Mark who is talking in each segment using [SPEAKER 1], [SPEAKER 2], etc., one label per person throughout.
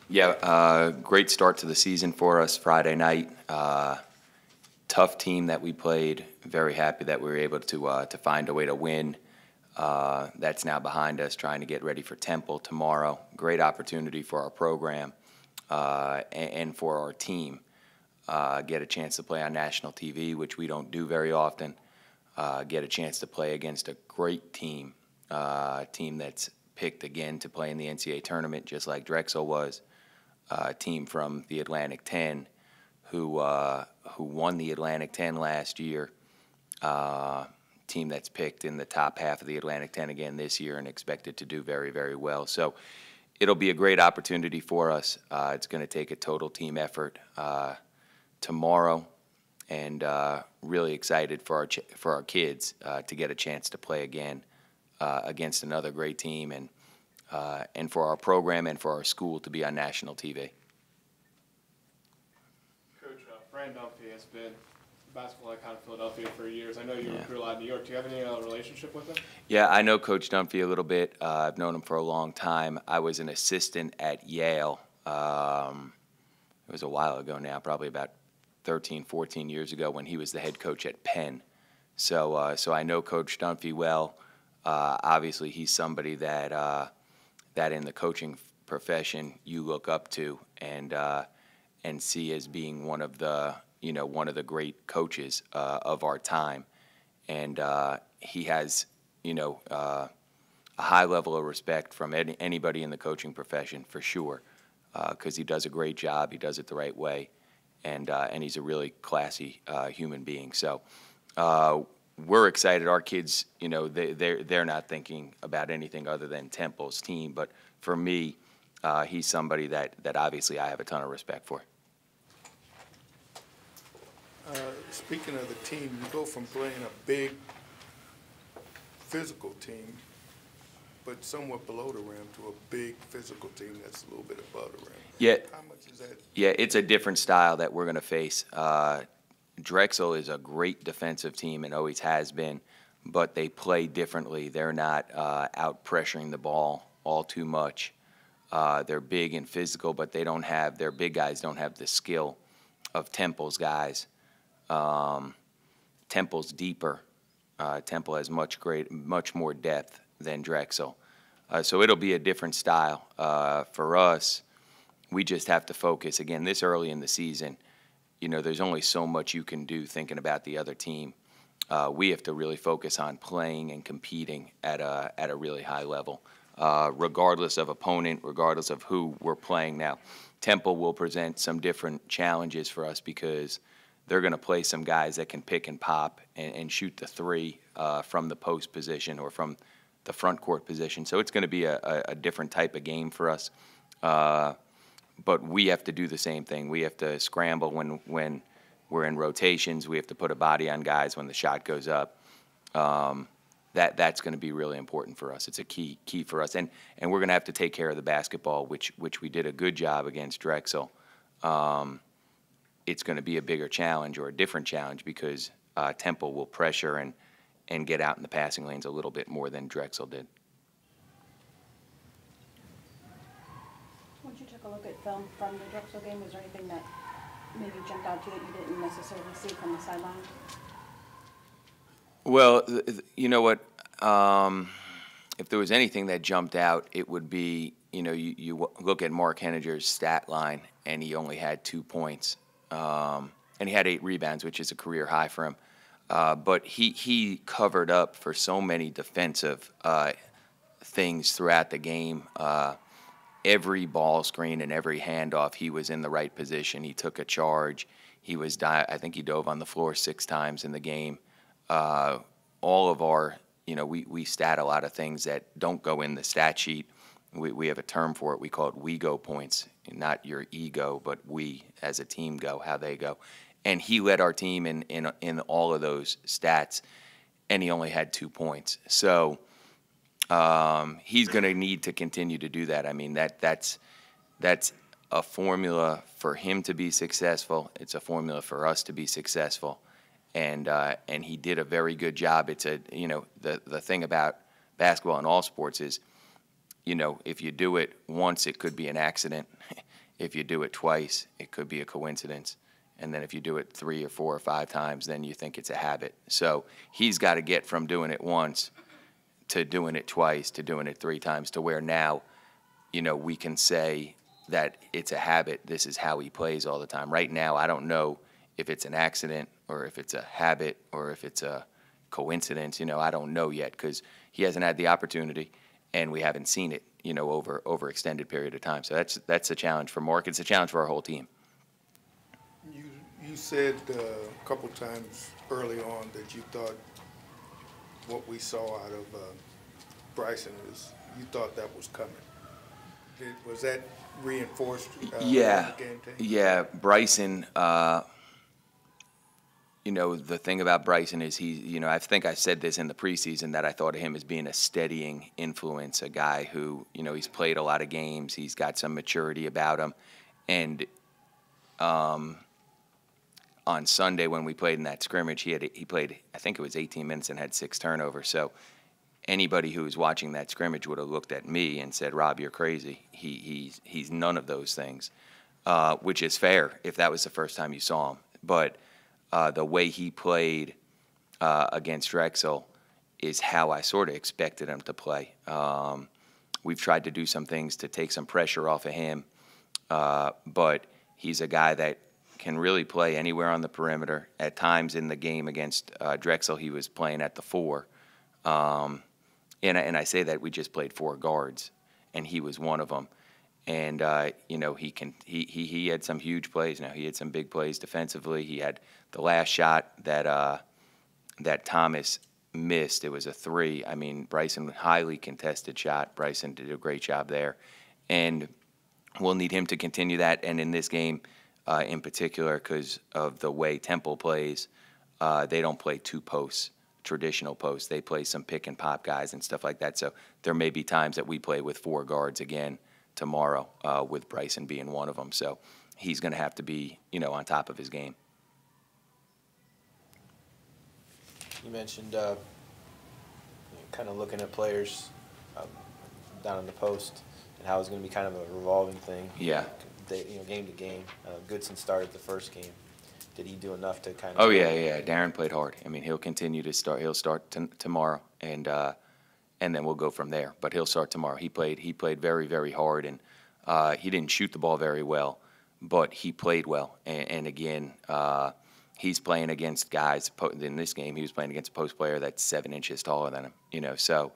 [SPEAKER 1] Yeah, great start to the season for us Friday night. Tough team that we played. Very happy that we were able to find a way to win. That's now behind us, trying to get ready for Temple tomorrow. Great opportunity for our program and for our team. Get a chance to play on national TV, which we don't do very often. Get a chance to play against a great team, team that's picked again to play in the NCAA tournament, just like Drexel was. Team from the Atlantic 10 who won the Atlantic 10 last year. Team that's picked in the top half of the Atlantic 10 again this year and expected to do very, very well. So it'll be a great opportunity for us. It's going to take a total team effort tomorrow, and really excited for our kids to get a chance to play again against another great team, and for our program and for our school to be on national TV.
[SPEAKER 2] Coach, Fran Dunphy has been a basketball icon of Philadelphia for years. I know you recruit a lot in New York. Do you have any relationship with him?
[SPEAKER 1] Yeah, I know Coach Dunphy a little bit. I've known him for a long time. I was an assistant at Yale. It was a while ago now, probably about 13, 14 years ago when he was the head coach at Penn. So I know Coach Dunphy well. Obviously, he's somebody that in the coaching profession you look up to and see as being one of the great coaches of our time. And he has a high level of respect from anybody in the coaching profession for sure, because he does a great job. He does it the right way, and he's a really classy human being. So we're excited. Our kids, they're not thinking about anything other than Temple's team. But for me, he's somebody that obviously I have a ton of respect for.
[SPEAKER 3] Speaking of the team, you go from playing a big physical team, but somewhat below the rim, to a big physical team that's a little bit above the rim.
[SPEAKER 1] Yeah.
[SPEAKER 3] How much is that?
[SPEAKER 1] Yeah, it's a different style that we're going to face. Drexel is a great defensive team and always has been, but they play differently. They're not out pressuring the ball all too much. They're big and physical, but their big guys don't have the skill of Temple's guys. Temple's deeper. Temple has much more depth than Drexel. So it'll be a different style. For us, we just have to focus. Again, this early in the season, there's only so much you can do thinking about the other team. We have to really focus on playing and competing at a really high level, regardless of opponent, regardless of who we're playing now. Temple will present some different challenges for us because they're going to play some guys that can pick and pop and shoot the three from the post position or from the front court position. So it's going to be a different type of game for us. But we have to do the same thing. We have to scramble when we're in rotations. We have to put a body on guys when the shot goes up. That's going to be really important for us. It's a key for us. And we're going to have to take care of the basketball, which we did a good job against Drexel. It's going to be a bigger challenge or a different challenge because Temple will pressure and get out in the passing lanes a little bit more than Drexel did.
[SPEAKER 4] Once you took a look at film from the Drexel game, was there anything that maybe jumped out to you that you didn't necessarily see from the sideline?
[SPEAKER 1] Well, you know what? If there was anything that jumped out, it would be, you look at Mark Henniger's stat line, and he only had 2 points. And he had 8 rebounds, which is a career high for him. But he covered up for so many defensive things throughout the game. Every ball screen and every handoff, he was in the right position. He took a charge. I think he dove on the floor 6 times in the game. All of our, we stat a lot of things that don't go in the stat sheet. We have a term for it. We call it we go points, not your ego, but we as a team go, how they go. And he led our team in all of those stats, and he only had 2 points. So he's going to need to continue to do that. I mean, that's a formula for him to be successful. It's a formula for us to be successful, and he did a very good job. It's the thing about basketball and all sports is, if you do it once, it could be an accident. If you do it twice, it could be a coincidence. And then if you do it 3 or 4 or 5 times, then you think it's a habit. So he's got to get from doing it once to doing it twice to doing it 3 times to where now, we can say that it's a habit. This is how he plays all the time. Right now, I don't know if it's an accident or if it's a habit or if it's a coincidence. I don't know yet because he hasn't had the opportunity and we haven't seen it, over extended period of time. So that's a challenge for Mark. It's a challenge for our whole team.
[SPEAKER 3] You said a couple times early on that you thought what we saw out of Bryson you thought that was coming. Was that reinforced?
[SPEAKER 1] Yeah,
[SPEAKER 3] in the game tape?
[SPEAKER 1] yeah. Bryson. The thing about Bryson is I think I said this in the preseason that I thought of him as being a steadying influence, a guy who, he's played a lot of games, he's got some maturity about him, and on Sunday when we played in that scrimmage, he played, I think it was 18 minutes and had 6 turnovers. So anybody who was watching that scrimmage would have looked at me and said, "Rob, you're crazy. He's none of those things," which is fair if that was the first time you saw him. But the way he played against Drexel is how I sort of expected him to play. We've tried to do some things to take some pressure off of him, but he's a guy that can really play anywhere on the perimeter. At times in the game against Drexel, he was playing at the 4. And I say that we just played 4 guards, and he was one of them. And he had some huge plays. Now he had some big plays defensively. He had the last shot that Thomas missed. It was a 3. I mean, Bryson, highly contested shot. Bryson did a great job there, and we'll need him to continue that. And in this game, in particular, because of the way Temple plays, they don't play 2 posts, traditional posts. They play some pick and pop guys and stuff like that. So there may be times that we play with 4 guards again tomorrow, with Bryson being one of them. So he's going to have to be, on top of his game.
[SPEAKER 5] You mentioned kind of looking at players down in the post and how it's going to be kind of a revolving thing.
[SPEAKER 1] Yeah.
[SPEAKER 5] Game to game. Goodson started the first game. Did he do enough to kind of?
[SPEAKER 1] Oh yeah. Darren played hard. I mean, he'll continue to start. He'll start tomorrow, and then we'll go from there. But he'll start tomorrow. He played very, very hard, and he didn't shoot the ball very well, but he played well. And again, he's playing against guys. In this game, he was playing against a post player that's 7 inches taller than him. So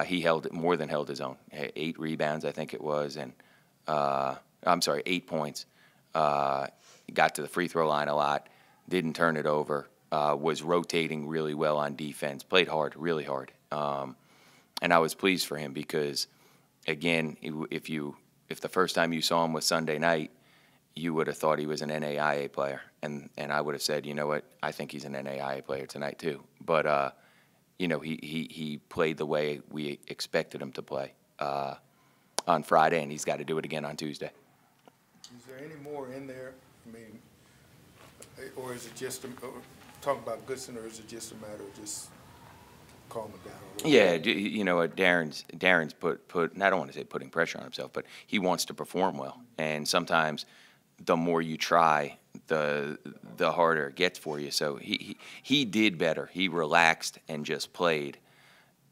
[SPEAKER 1] he more than held his own. 8 rebounds, I think it was, and 8 points. Got to the free throw line a lot. Didn't turn it over. Was rotating really well on defense. Played hard, really hard. And I was pleased for him because, again, if the first time you saw him was Sunday night, you would have thought he was an NAIA player, and I would have said, you know what, I think he's an NAIA player tonight too. But he played the way we expected him to play on Friday, and he's got to do it again on Tuesday.
[SPEAKER 3] Is there any more in there? I mean, or is it just talking about Goodson, or is it just a matter of just calm it down?
[SPEAKER 1] Yeah, Darren's put. I don't want to say putting pressure on himself, but he wants to perform well, and sometimes the more you try, the harder it gets for you. So he did better. He relaxed and just played.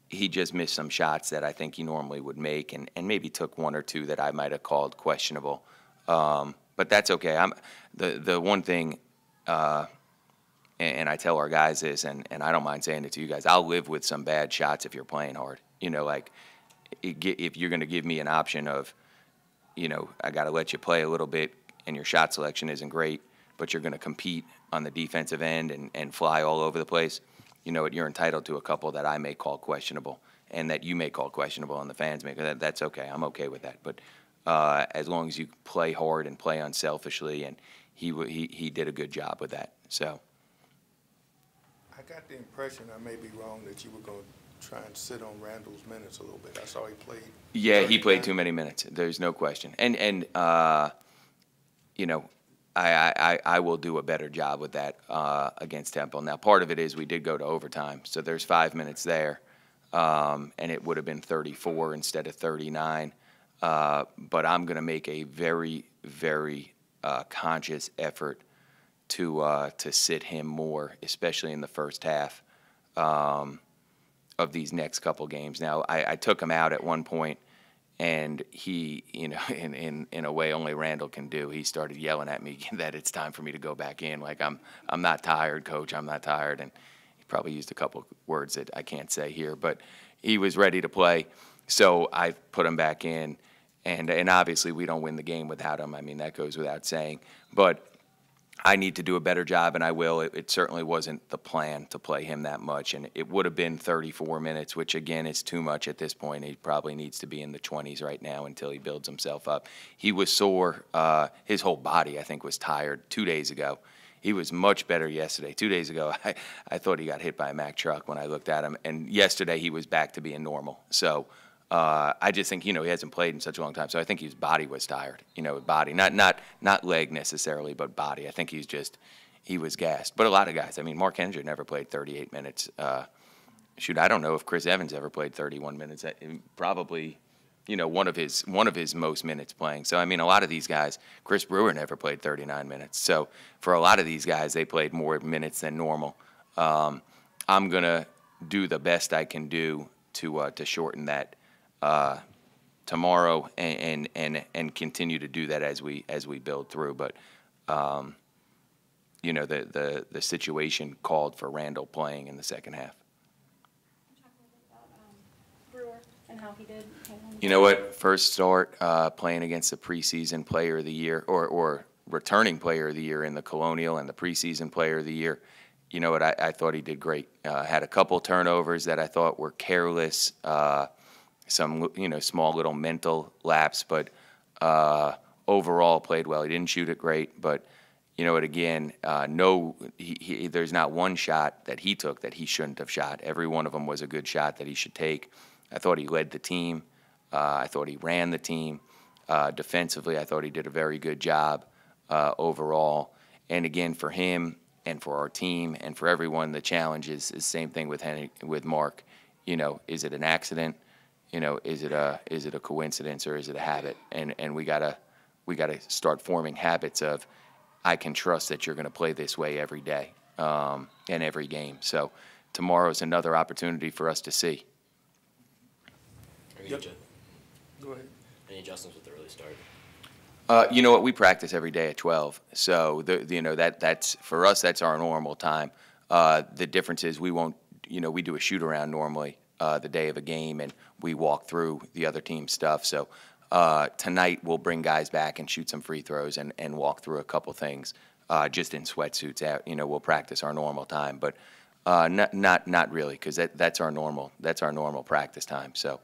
[SPEAKER 1] He just missed some shots that I think he normally would make, and maybe took 1 or 2 that I might have called questionable. But that's okay. The one thing. And I tell our guys this, and I don't mind saying it to you guys, I'll live with some bad shots if you're playing hard. If you're going to give me an option of, I got to let you play a little bit and your shot selection isn't great, but you're going to compete on the defensive end and fly all over the place, you're entitled to a couple that I may call questionable and that you may call questionable and the fans may. That's okay. I'm okay with that. But as long as you play hard and play unselfishly, and he did a good job with that. So.
[SPEAKER 3] I got the impression, I may be wrong, that you were going to try and sit on Randall's minutes a little bit. I saw he played.
[SPEAKER 1] Yeah, he played too many minutes. There's no question. And I will do a better job with that against Temple. Now, part of it is we did go to overtime, so there's 5 minutes there, and it would have been 34 instead of 39. But I'm going to make a very, very conscious effort to sit him more, especially in the first half of these next couple games. Now, I took him out at one point, and he, you know, in a way only Randall can do, he started yelling at me that it's time for me to go back in. Like, I'm not tired, coach, I'm not tired. And he probably used a couple words that I can't say here, but he was ready to play. So I put him back in, and obviously we don't win the game without him. I mean, that goes without saying. But I need to do a better job, and I will. It certainly wasn't the plan to play him that much, and it would have been 34 minutes, which, again, is too much at this point. He probably needs to be in the 20s right now until he builds himself up. He was sore. His whole body, I think, was tired 2 days ago. He was much better yesterday. 2 days ago, I thought he got hit by a Mack truck when I looked at him, and yesterday he was back to being normal. So I just think, he hasn't played in such a long time, so I think his body was tired. Body, not leg necessarily, but body. I think he was gassed. But a lot of guys. I mean, Mark Henninger never played 38 minutes. I don't know if Chris Evans ever played 31 minutes. Probably, one of his most minutes playing. So I mean, a lot of these guys. Chris Brewer never played 39 minutes. So for a lot of these guys, they played more minutes than normal. I'm gonna do the best I can do to shorten that tomorrow and continue to do that as we build through. But the situation called for Randall playing in the second half.
[SPEAKER 4] Talk a little bit about Brewer and how he did.
[SPEAKER 1] You know what? First start playing against the preseason player of the year or returning player of the year in the Colonial and the preseason player of the year. You know what? I thought he did great. Had a couple turnovers that I thought were careless. Some small little mental lapse, but overall played well. He didn't shoot it great, but again, there's not one shot that he took that he shouldn't have shot. Every one of them was a good shot that he should take. I thought he led the team. I thought he ran the team. Defensively, I thought he did a very good job overall. And again, for him and for our team and for everyone, the challenge is the same thing with Mark. Is it an accident? Is it a coincidence or is it a habit? And we gotta start forming habits of, I can trust that you're going to play this way every day and every game. So tomorrow is another opportunity for us to see.
[SPEAKER 3] Yep. Go ahead.
[SPEAKER 6] Any adjustments with the early start?
[SPEAKER 1] You know what? We practice every day at 12. So that's for us. That's our normal time. The difference is we won't. We do a shoot around normally the day of a game, and we walk through the other team's stuff. So tonight we'll bring guys back and shoot some free throws and walk through a couple things just in sweatsuits. We'll practice our normal time, but not really, because that's our normal practice time. So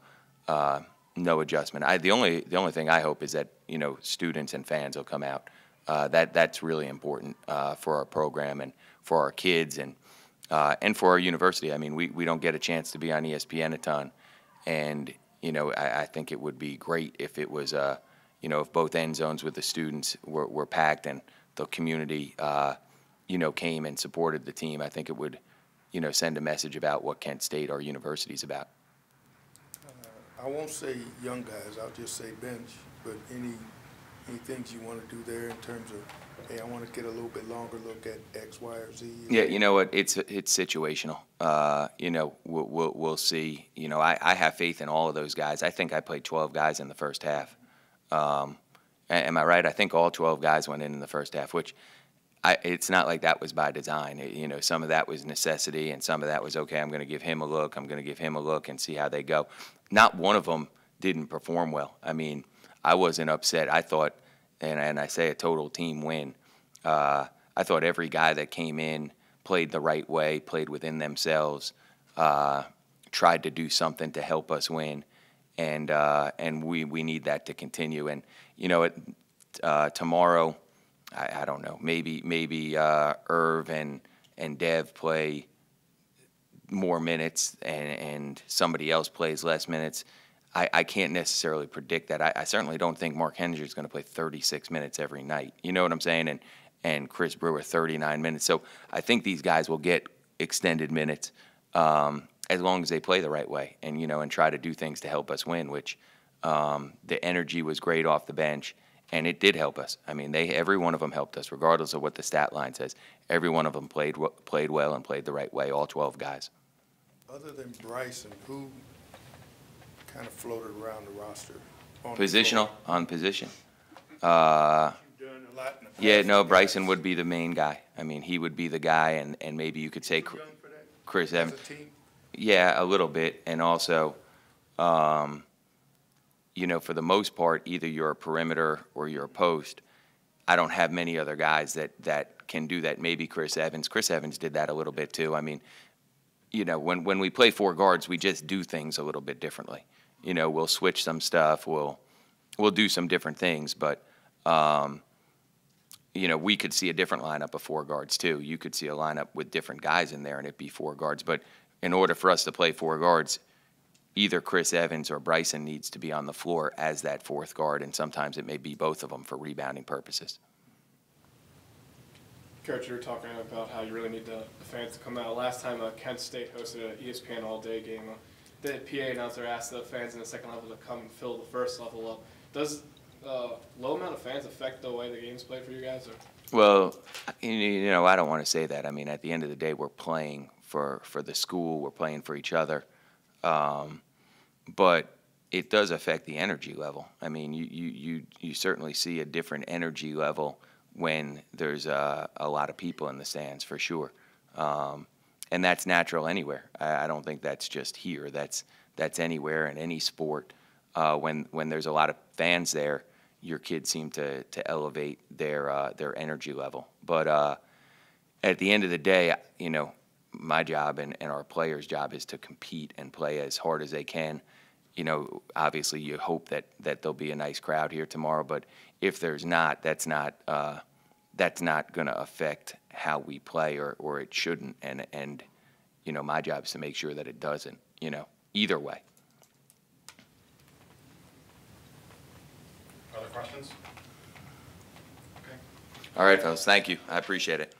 [SPEAKER 1] no adjustment. The only thing I hope is that students and fans will come out. That's really important for our program and for our kids and for our university. I mean, we don't get a chance to be on ESPN a ton, and I think it would be great if it was if both end zones with the students were packed and the community came and supported the team. I think it would send a message about what Kent State, our university, is about.
[SPEAKER 3] I won't say young guys, I'll just say bench, but any things you want to do there in terms of, hey, I want to get a little bit longer look at X, Y, or Z?
[SPEAKER 1] Yeah, you know what? It's situational. We'll see. I have faith in all of those guys. I think I played 12 guys in the first half. Am I right? I think all 12 guys went in the first half, which it's not like that was by design. Some of that was necessity, and some of that was, okay, I'm going to give him a look. I'm going to give him a look and see how they go. Not one of them didn't perform well. I mean, I wasn't upset. I thought, and I say a total team win, I thought every guy that came in played the right way, played within themselves, tried to do something to help us win, and we need that to continue. And tomorrow, I don't know, maybe Irv and Dev play more minutes and somebody else plays less minutes. I can't necessarily predict that. I certainly don't think Mark Henninger is going to play 36 minutes every night. You know what I'm saying? And Chris Brewer 39 minutes. So I think these guys will get extended minutes as long as they play the right way and try to do things to help us win, which the energy was great off the bench, and it did help us. I mean, every one of them helped us, regardless of what the stat line says. Every one of them played well and played the right way, all 12 guys.
[SPEAKER 3] Other than Bryson, who kind of floated around the roster?
[SPEAKER 1] Positional, on position.
[SPEAKER 3] You've done a lot in the past.
[SPEAKER 1] Yeah, no, Bryson would be the main guy. I mean, he would be the guy, and maybe you could say
[SPEAKER 3] Too young for that?
[SPEAKER 1] Chris
[SPEAKER 3] As
[SPEAKER 1] Evans.
[SPEAKER 3] a team?
[SPEAKER 1] Yeah, a little bit, and also, you know, for the most part, either you're a perimeter or you're a post. I don't have many other guys that can do that. Maybe Chris Evans. Chris Evans did that a little bit too. I mean, you know, when we play four guards, we just do things a little bit differently. You know, we'll switch some stuff. We'll do some different things, but you know, we could see a different lineup of four guards too. You could see a lineup with different guys in there, and it'd be four guards. But in order for us to play four guards, either Chris Evans or Bryson needs to be on the floor as that fourth guard, and sometimes it may be both of them for rebounding purposes.
[SPEAKER 2] Coach, you were talking about how you really need the fans to come out. Last time Kent State hosted an ESPN all-day game, the PA announcer asked the fans in the second level to come and fill the first level up. Does low amount of fans affect the way the game's played for you guys? Or?
[SPEAKER 1] Well, you know, I don't want to say that. I mean, at the end of the day, we're playing for the school. We're playing for each other. But it does affect the energy level. I mean, you certainly see a different energy level when there's a lot of people in the stands, for sure. And that's natural anywhere. I don't think that's just here. That's anywhere in any sport. When there's a lot of fans there, your kids seem to elevate their energy level. But at the end of the day, you know, my job and our players' job is to compete and play as hard as they can. You know, obviously you hope that there'll be a nice crowd here tomorrow, but if there's not, that's not going to affect how we play, or it shouldn't. And you know, my job is to make sure that it doesn't. You know, either way.
[SPEAKER 7] Other questions? Okay.
[SPEAKER 1] All right, fellas. Thank you. I appreciate it.